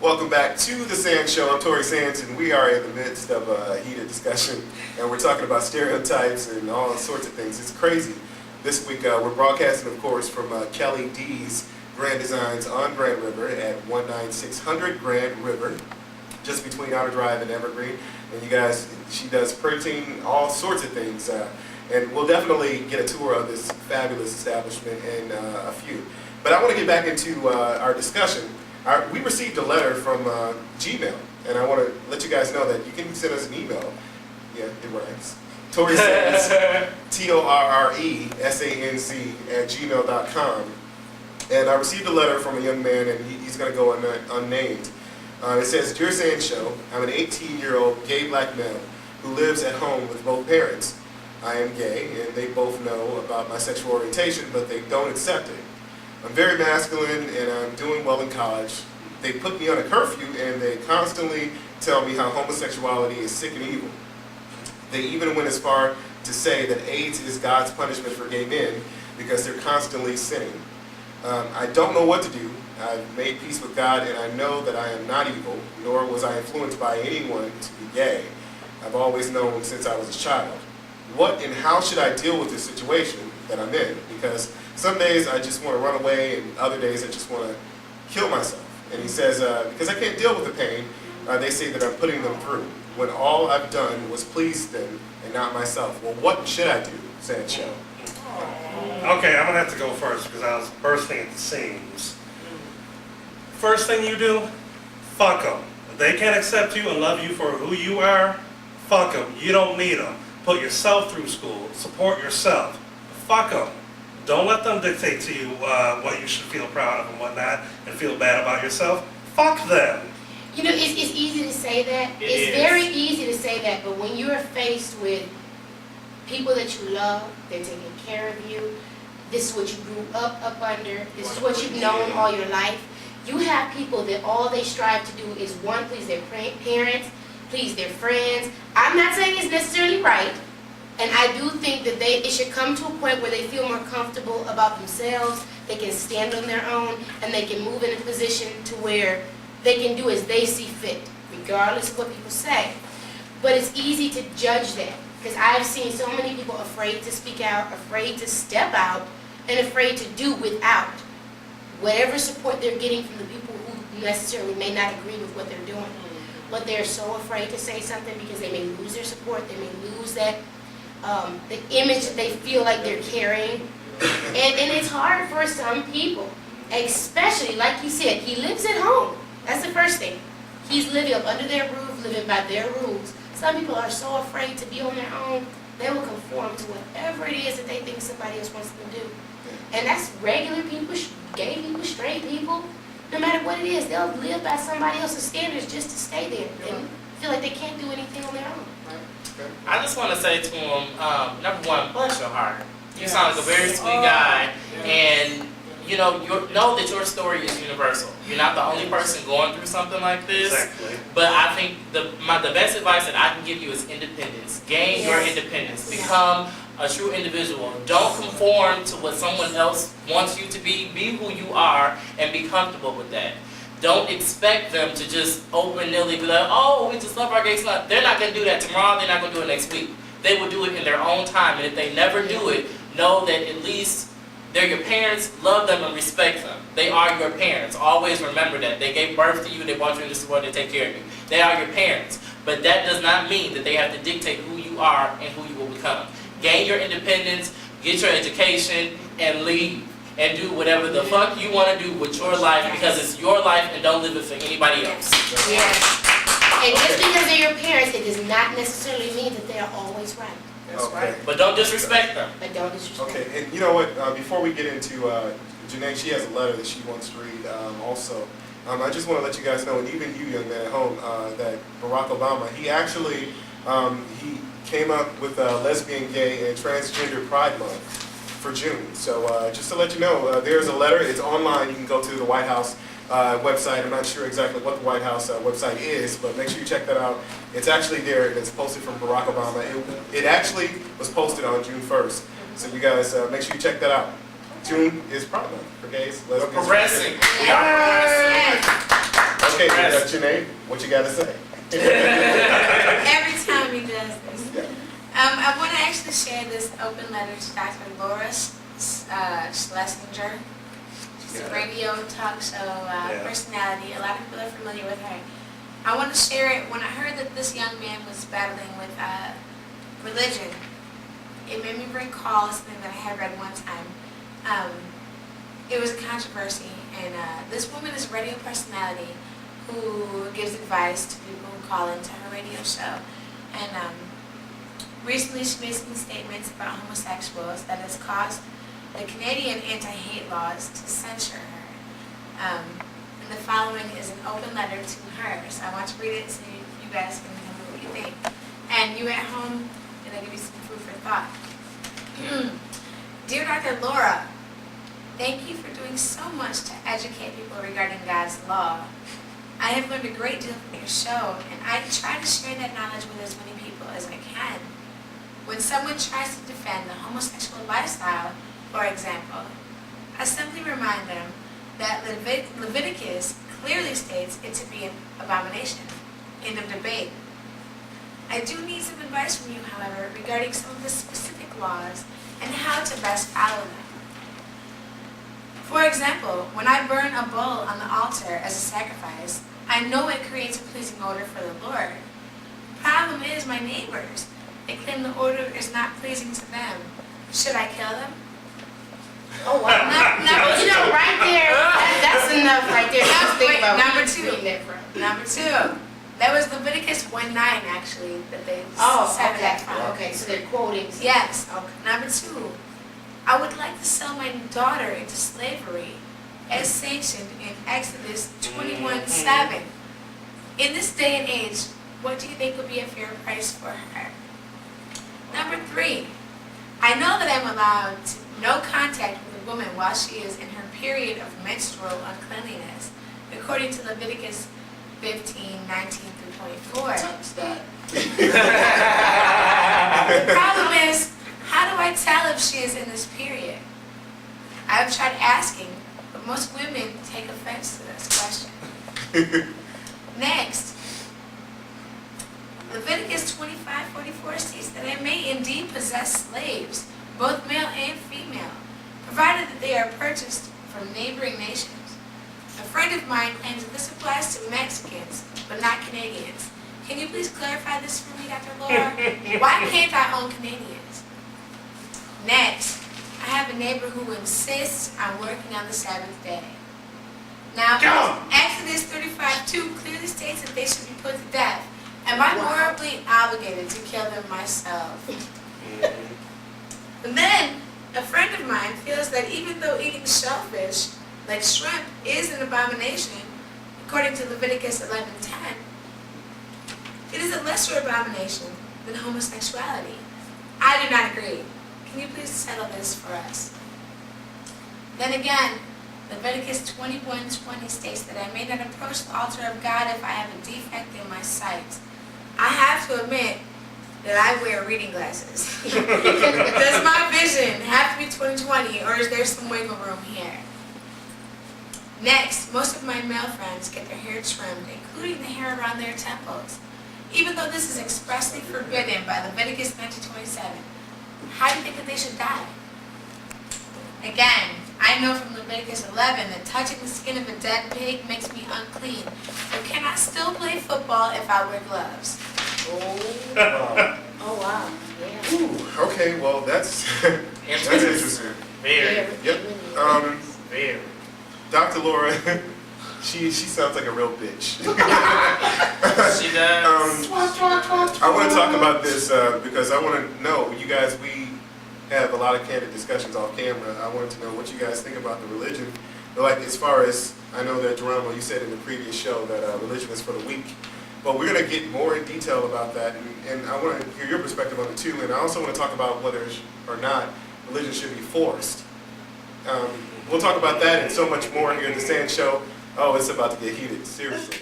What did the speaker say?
Welcome back to the Sanz Show. I'm Tori Sanz, and we are in the midst of a heated discussion, and we're talking about stereotypes and all sorts of things. It's crazy. This week we're broadcasting, of course, from Kelly D's Grand Designz on Grand River at 19600 Grand River, just between Outer Drive and Evergreen. And you guys, she does printing, all sorts of things, and we'll definitely get a tour of this fabulous establishment in a few. But I want to get back into our discussion. We received a letter from Gmail, and I want to let you guys know that you can send us an email. Yeah, it rhymes. Tori Sanz, TORRESANZ @gmail.com. And I received a letter from a young man, and he's going to go unnamed. It says, "Dear Sanz Show, I'm an 18-year-old gay black male who lives at home with both parents. I am gay, and they both know about my sexual orientation, but they don't accept it. I'm very masculine, and I'm doing well in college. They put me on a curfew, and they constantly tell me how homosexuality is sick and evil. They even went as far to say that AIDS is God's punishment for gay men because they're constantly sinning. I don't know what to do. I've made peace with God, and I know that I am not evil, nor was I influenced by anyone to be gay. I've always known since I was a child. What and how should I deal with this situation that I'm in? Because some days I just want to run away, and other days I just want to kill myself." And he says, because I can't deal with the pain, they say that I'm putting them through, when all I've done was please them and not myself. Well, what should I do, Sanz Show? Okay, I'm going to have to go first because I was bursting at the seams. First thing you do, fuck them. If they can't accept you and love you for who you are, fuck them. You don't need them. Put yourself through school. Support yourself. Fuck them. Don't let them dictate to you what you should feel proud of and whatnot and feel bad about yourself. Fuck them. You know, it's easy to say that. It's very easy to say that, but when you're faced with people that you love, they're taking care of you, this is what you grew up under, this is what you've known all your life, you have people that all they strive to do is, one, please their parents, please their friends. I'm not saying it's necessarily right, and I do think that it should come to a point where they feel more comfortable about themselves, they can stand on their own, and they can move in a position to where they can do as they see fit, regardless of what people say. But it's easy to judge that, because I've seen so many people afraid to speak out, afraid to step out, and afraid to do without whatever support they're getting from the people who necessarily may not agree with what they're doing. But they're so afraid to say something because they may lose their support, they may lose that the image that they feel like they're carrying. And it's hard for some people, especially, like you said, he lives at home. That's the first thing. He's living up under their roof, living by their rules. Some people are so afraid to be on their own, they will conform to whatever it is that they think somebody else wants them to do. And that's regular people, gay people, straight people. No matter what it is, they'll live by somebody else's standards just to stay there and feel like they can't do anything on their own. I just want to say to him, number one, bless your heart. You sound like a very sweet guy, and you know that your story is universal. You're not the only person going through something like this. Exactly. But I think the best advice that I can give you is independence. Gain your independence. Become a true individual. Don't conform to what someone else wants you to be. Be who you are and be comfortable with that. Don't expect them to just open-nilly be like, oh, we just love our gay son. They're not going to do that tomorrow. They're not going to do it next week. They will do it in their own time. And if they never do it, know that at least they're your parents. Love them and respect them. They are your parents. Always remember that. They gave birth to you. They brought you into this world to take care of you. They are your parents. But that does not mean that they have to dictate who you are and who you will become. Gain your independence, get your education, and leave. And do whatever the fuck you want to do with your life because it's your life and don't live it for anybody else. Yes. And just because they're your parents, it does not necessarily mean that they are always right. That's right. But don't disrespect them. But don't disrespect them. Okay, and you know what, before we get into Janae, she has a letter that she wants to read also. I just want to let you guys know, and even you, young man at home, that Barack Obama, he actually he came up with Lesbian, Gay, and Transgender Pride Month for June. So just to let you know, there's a letter. It's online. You can go to the White House website. I'm not sure exactly what the White House website is, but make sure you check that out. It's actually there, and it's posted from Barack Obama. It actually was posted on June 1st. So you guys make sure you check that out. June is Pride Month for gays, lesbians. We're progressing. We are progressing. Okay, impressed. Janae, what you got to say? Every time he does this. Yeah. I want to actually share this open letter to Dr. Laura Schlesinger. She's a radio talk show personality. A lot of people are familiar with her. I want to share it. When I heard that this young man was battling with religion, it made me recall something that I had read one time. It was a controversy, and this woman is a radio personality who gives advice to people who call into her radio show. And recently she made some statements about homosexuals that has caused the Canadian anti-hate laws to censure her. And the following is an open letter to her. So I want to read it so you guys can tell me what you think. And you at home, it'll give you some food for thought. Dear Dr. Laura, thank you for doing so much to educate people regarding God's law. I have learned a great deal from your show, and I try to share that knowledge with as many people as I can. When someone tries to defend the homosexual lifestyle, for example, I simply remind them that Leviticus clearly states it to be an abomination. End of debate. I do need some advice from you, however, regarding some of the specific laws and how to best follow them. For example, when I burn a bull on the altar as a sacrifice, I know it creates a pleasing odor for the Lord. Problem is my neighbors. They claim the odor is not pleasing to them. Should I kill them? Oh wow. You know, right there, that's enough right there. Just think about Number where you're two. reading that from. Number 2. That was Leviticus 1:9 actually that they Oh, cited that okay. from. Okay, so they're quoting. Yes. Okay. Number 2. I would like to sell my daughter into slavery as sanctioned in Exodus 21:7. In this day and age, what do you think would be a fair price for her? Number 3. I know that I'm allowed no contact with a woman while she is in her period of menstrual uncleanliness, according to Leviticus 15:19-24. The problem is, how do I tell if she is in this period? I've tried asking, but most women take offense to this question. Next, Leviticus 25:44 states that I may indeed possess slaves, both male and female, provided that they are purchased from neighboring nations. A friend of mine claims that this applies to Mexicans, but not Canadians. Can you please clarify this for me, Dr. Laura? Why can't I own Canadians? Next, I have a neighbor who insists on working on the Sabbath day. Now, Exodus 35:2 clearly states that they should be put to death. Am I morally obligated to kill them myself? And then, a friend of mine feels that even though eating shellfish, like shrimp, is an abomination, according to Leviticus 11:10, it is a lesser abomination than homosexuality. I do not agree. Can you please settle this for us? Then again, Leviticus 21:20 states that I may not approach the altar of God if I have a defect in my sight. I have to admit that I wear reading glasses. Does my vision have to be 20/20, or is there some wiggle room here? Next, most of my male friends get their hair trimmed, including the hair around their temples. Even though this is expressly forbidden by Leviticus 19:27, how do you think that they should die? Again, I know from Leviticus 11 that touching the skin of a dead pig makes me unclean, but can I still play football if I wear gloves? Wow. Oh wow. Yeah. Ooh, okay, well that's interesting. Very. Yep. Very. Dr. Laura, she sounds like a real bitch. She does. I want to talk about this because I want to know, you guys, we have a lot of candid discussions off camera. I wanted to know what you guys think about the religion. Like, as far as, I know that Geronimo, you said in the previous show that religion is for the weak. But we're going to get more in detail about that, and I want to hear your perspective on it too. And I also want to talk about whether or not religion should be forced. We'll talk about that and so much more here at the Sanz Show. Oh, it's about to get heated, seriously.